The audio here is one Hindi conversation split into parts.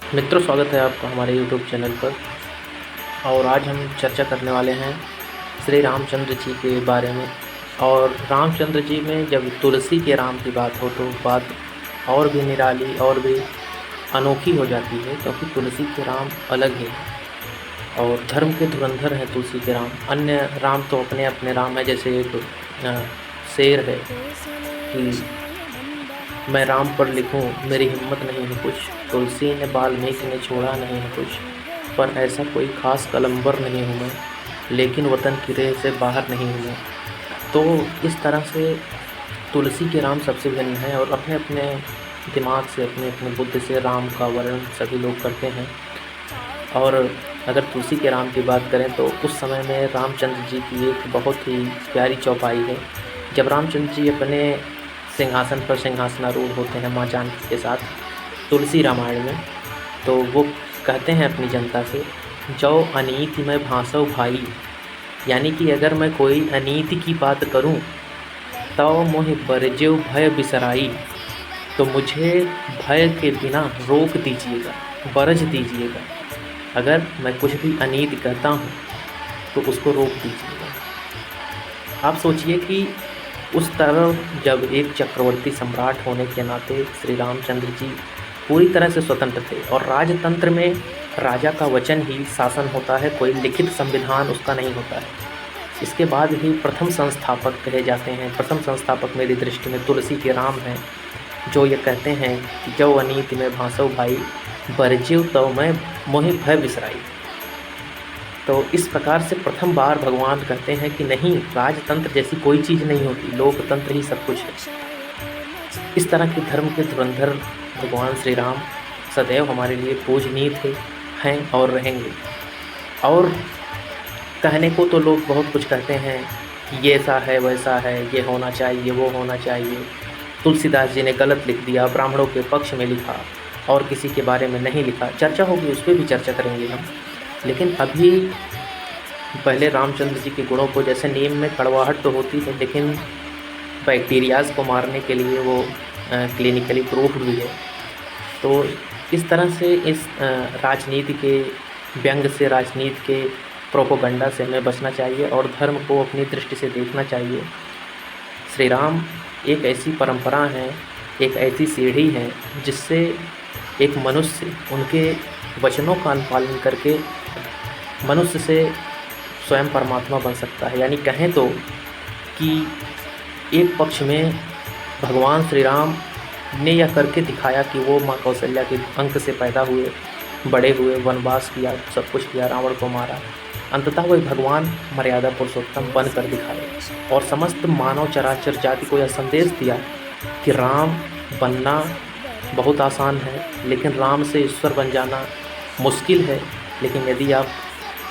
मित्रों, स्वागत है आपका हमारे यूट्यूब चैनल पर। और आज हम चर्चा करने वाले हैं श्री रामचंद्र जी के बारे में। और रामचंद्र जी में जब तुलसी के राम की बात हो तो बात और भी निराली और भी अनोखी हो जाती है, क्योंकि तुलसी के राम अलग ही हैं और धर्म के धुरंधर हैं तुलसी के राम। अन्य राम तो अपने अपने राम है, जैसे एक शेर है कि मैं राम पर लिखूं मेरी हिम्मत नहीं है कुछ, तुलसी ने वाल्मीकि ने छोड़ा नहीं है कुछ, पर ऐसा कोई ख़ास कलमबर नहीं हूँ मैं, लेकिन वतन की रेह से बाहर नहीं हूँ मैं। तो इस तरह से तुलसी के राम सबसे भिन्न हैं और अपने अपने दिमाग से, अपने अपने बुद्धि से राम का वर्णन सभी लोग करते हैं। और अगर तुलसी के राम की बात करें तो उस समय में रामचंद्र जी की एक बहुत ही प्यारी चौपाई है। जब रामचंद्र जी अपने सिंहासन पर सिंहासनारूढ़ होते हैं माँ जानकी के साथ तुलसी रामायण में, तो वो कहते हैं अपनी जनता से, जो अनीति में भांसो भाई, यानी कि अगर मैं कोई अनीति की बात करूं तो मोहि बरजेव भय बिसराई, तो मुझे भय के बिना रोक दीजिएगा, बरज दीजिएगा। अगर मैं कुछ भी अनीति कहता हूं तो उसको रोक दीजिएगा। आप सोचिए कि उस तरह जब एक चक्रवर्ती सम्राट होने के नाते श्री रामचंद्र जी पूरी तरह से स्वतंत्र थे और राजतंत्र में राजा का वचन ही शासन होता है, कोई लिखित संविधान उसका नहीं होता है। इसके बाद ही प्रथम संस्थापक कहे जाते हैं। प्रथम संस्थापक मेरी दृष्टि में तुलसी के राम हैं, जो ये कहते हैं कि जो अनीति में भांसो भाई, बरजिव तो मैं मोहि भय बिसराई। तो इस प्रकार से प्रथम बार भगवान कहते हैं कि नहीं, राजतंत्र जैसी कोई चीज़ नहीं होती, लोकतंत्र ही सब कुछ है। इस तरह के धर्म के धुरंधर भगवान श्री राम सदैव हमारे लिए पूजनीय थे, हैं और रहेंगे। और कहने को तो लोग बहुत कुछ कहते हैं कि ये ऐसा है, वैसा है, ये होना चाहिए, वो होना चाहिए, तुलसीदास जी ने गलत लिख दिया, ब्राह्मणों के पक्ष में लिखा और किसी के बारे में नहीं लिखा। चर्चा होगी, उस पर भी चर्चा करेंगे हम। लेकिन अभी पहले रामचंद्र जी के गुणों को, जैसे नीम में कड़वाहट तो होती है, लेकिन बैक्टीरियाज़ को मारने के लिए वो क्लिनिकली प्रूफ भी है। तो इस तरह से इस राजनीति के व्यंग से, राजनीति के प्रोपोगंडा से हमें बचना चाहिए और धर्म को अपनी दृष्टि से देखना चाहिए। श्री राम एक ऐसी परंपरा है, एक ऐसी सीढ़ी है जिससे एक मनुष्य उनके वचनों का अनुपालन करके मनुष्य से स्वयं परमात्मा बन सकता है। यानी कहें तो कि एक पक्ष में भगवान श्री राम ने यह करके दिखाया कि वो माँ कौशल्या के अंक से पैदा हुए, बड़े हुए, वनवास किया, सब कुछ किया, रावण को मारा, अंततः वही भगवान मर्यादा पुरुषोत्तम बन कर दिखाए और समस्त मानव चराचर जाति को यह संदेश दिया कि राम बनना बहुत आसान है, लेकिन राम से ईश्वर बन जाना मुश्किल है। लेकिन यदि आप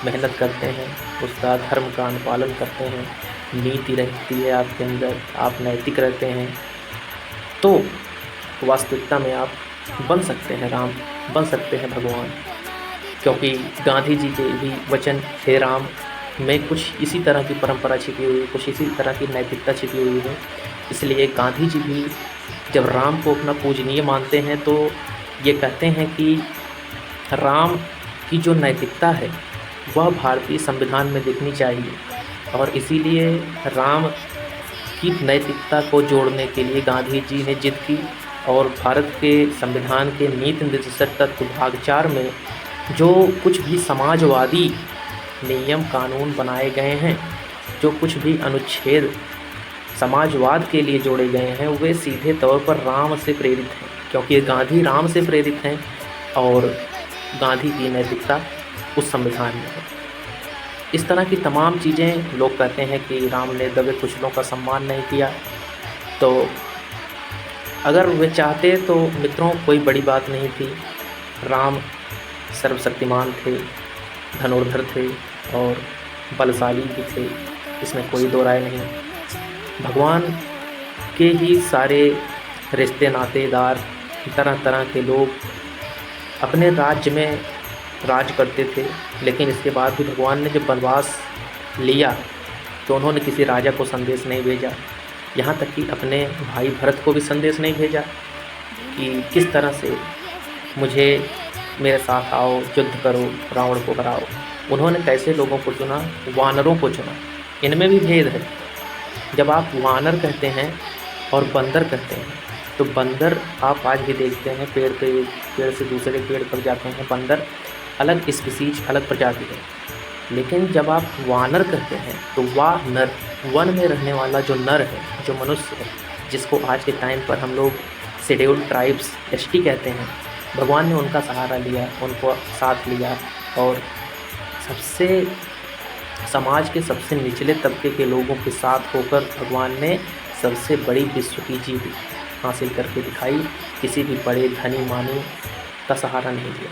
मेहनत करते हैं, उसका धर्म का अनुपालन करते हैं, नीति रहती है आपके अंदर, आप नैतिक रहते हैं, तो वास्तविकता में आप बन सकते हैं राम, बन सकते हैं भगवान। क्योंकि गांधी जी के भी वचन हे राम में कुछ इसी तरह की परंपरा छिपी हुई है, कुछ इसी तरह की नैतिकता छिपी हुई है। इसलिए गांधी जी भी जब राम को अपना पूजनीय मानते हैं तो ये कहते हैं कि राम की जो नैतिकता है वह भारतीय संविधान में दिखनी चाहिए, और इसीलिए राम की नैतिकता को जोड़ने के लिए गांधी जी ने जिद की और भारत के संविधान के नीति निर्देशक तत्व भाग 4 में जो कुछ भी समाजवादी नियम कानून बनाए गए हैं, जो कुछ भी अनुच्छेद समाजवाद के लिए जोड़े गए हैं, वे सीधे तौर पर राम से प्रेरित हैं, क्योंकि गांधी राम से प्रेरित हैं और गांधी की नैतिकता उस संविधान में है। इस तरह की तमाम चीज़ें लोग कहते हैं कि राम ने दबे कुचलों का सम्मान नहीं किया। तो अगर वे चाहते तो मित्रों कोई बड़ी बात नहीं थी। राम सर्वशक्तिमान थे, धनुर्धर थे और बलशाली भी थे, इसमें कोई दो राय नहीं। भगवान के ही सारे रिश्ते नातेदार, तरह तरह के लोग अपने राज्य में राज करते थे, लेकिन इसके बाद भी भगवान ने जब वनवास लिया तो उन्होंने किसी राजा को संदेश नहीं भेजा, यहाँ तक कि अपने भाई भरत को भी संदेश नहीं भेजा कि किस तरह से मुझे मेरे साथ आओ, युद्ध करो, रावण को हराओ। उन्होंने कैसे लोगों को चुना? वानरों को चुना। इनमें भी भेद है। जब आप वानर कहते हैं और बंदर कहते हैं, तो बंदर आप आज भी देखते हैं पेड़ से दूसरे पेड़ पर जाते हैं। बंदर अलग स्पीसीज, अलग प्रजाति है। लेकिन जब आप वानर कहते हैं तो वाह नर, वन में रहने वाला जो नर है, जो मनुष्य है, जिसको आज के टाइम पर हम लोग शेड्यूल्ड ट्राइब्स एसटी कहते हैं, भगवान ने उनका सहारा लिया, उनको साथ लिया और समाज के सबसे निचले तबके के लोगों के साथ होकर भगवान ने सबसे बड़ी विश्व की जीत हासिल करके दिखाई। किसी भी बड़े धनी मानी का सहारा नहीं लिया।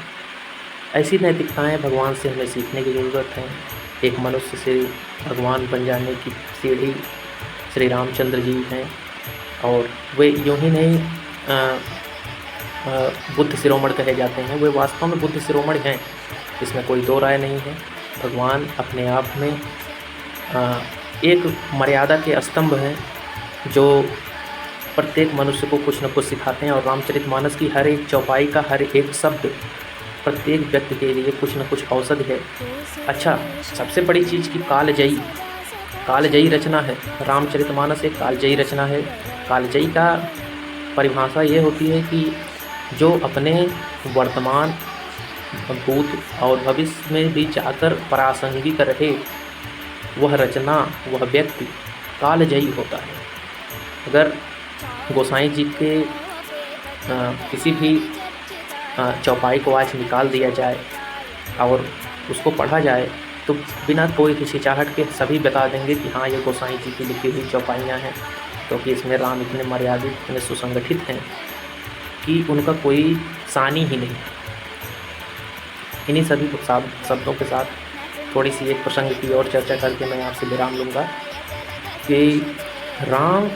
ऐसी नैतिकताएं भगवान से हमें सीखने की ज़रूरत है। एक मनुष्य से भगवान बन जाने की सीढ़ी श्री रामचंद्र जी हैं, और वे यूँ ही नहीं बुद्ध शिरोमणि कहे जाते हैं, वे वास्तव में बुद्ध शिरोमणि हैं, इसमें कोई दो राय नहीं है। भगवान अपने आप में एक मर्यादा के स्तंभ हैं जो प्रत्येक मनुष्य को कुछ न कुछ सिखाते हैं, और रामचरितमानस की हर एक चौपाई का हर एक शब्द प्रत्येक व्यक्ति के लिए कुछ न कुछ औषधि है। अच्छा, सबसे बड़ी चीज़ की कालजयी रचना है। रामचरितमानस एक कालजयी रचना है। कालजयी का परिभाषा ये होती है कि जो अपने वर्तमान, भूत और भविष्य में भी जाकर प्रासंगिक रहे, वह रचना, वह व्यक्ति कालजयी होता है। अगर गोसाई जी के किसी भी चौपाई को आज निकाल दिया जाए और उसको पढ़ा जाए, तो बिना कोई हिचकिचाहट के सभी बता देंगे कि हाँ, ये गोसाई जी की लिखी हुई चौपाइयाँ हैं, क्योंकि इसमें राम इतने मर्यादित, इतने सुसंगठित हैं कि उनका कोई सानी ही नहीं। इन्हीं सभी शब्दों के साथ थोड़ी सी एक प्रसंग की और चर्चा करके मैं आपसे विराम लूँगा कि राम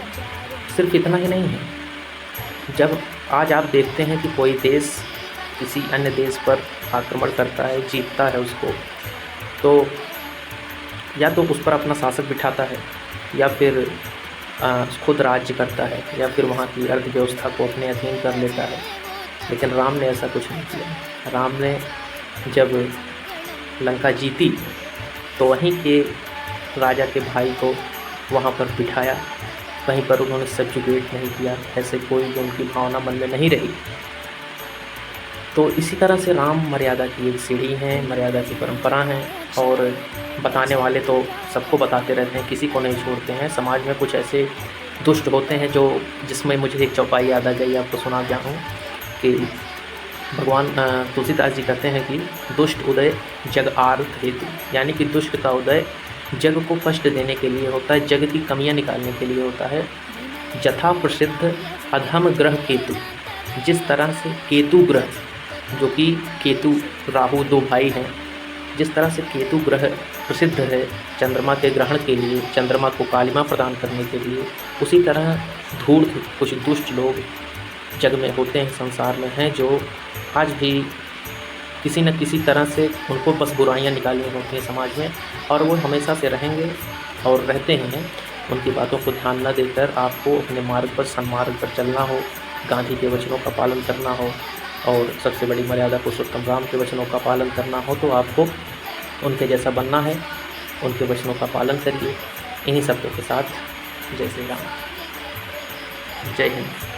सिर्फ इतना ही नहीं है। जब आज आप देखते हैं कि कोई देश किसी अन्य देश पर आक्रमण करता है, जीतता है उसको, तो या तो उस पर अपना शासक बिठाता है, या फिर खुद राज्य करता है, या फिर वहाँ की अर्थव्यवस्था को अपने अधीन कर लेता है। लेकिन राम ने ऐसा कुछ नहीं किया। राम ने जब लंका जीती तो वहीं के राजा के भाई को वहाँ पर बिठाया, कहीं पर उन्होंने सब्जुगेट नहीं किया, ऐसे कोई भी उनकी भावना मन में नहीं रही। तो इसी तरह से राम मर्यादा की एक सीढ़ी है, मर्यादा की परंपरा है, और बताने वाले तो सबको बताते रहते हैं, किसी को नहीं छोड़ते हैं। समाज में कुछ ऐसे दुष्ट होते हैं जिसमें मुझे एक चौपाई याद आ गई, आपको सुना गया हूँ कि भगवान तुलसीदास जी कहते हैं कि दुष्ट उदय जग आर्थ हेतु, यानी कि दुष्ट का उदय जग को कष्ट देने के लिए होता है, जग की कमियां निकालने के लिए होता है। यथा प्रसिद्ध अधम ग्रह केतु, जिस तरह से केतु ग्रह, जो कि केतु राहु दो भाई हैं, जिस तरह से केतु ग्रह प्रसिद्ध है चंद्रमा के ग्रहण के लिए, चंद्रमा को कालिमा प्रदान करने के लिए, उसी तरह धूर्त कुछ दुष्ट लोग जग में होते हैं, संसार में हैं, जो आज भी किसी न किसी तरह से उनको बस बुराइयां निकालनी होती हैं समाज में, और वो हमेशा से रहेंगे और रहते हैं। उनकी बातों को ध्यान न देकर आपको अपने मार्ग पर, सन्मार्ग पर चलना हो, गांधी के वचनों का पालन करना हो, और सबसे बड़ी मर्यादा पुरुषोत्तम राम के वचनों का पालन करना हो, तो आपको उनके जैसा बनना है। उनके वचनों का पालन करिए। इन्हीं शब्दों के साथ जय श्री राम, जय हिंद।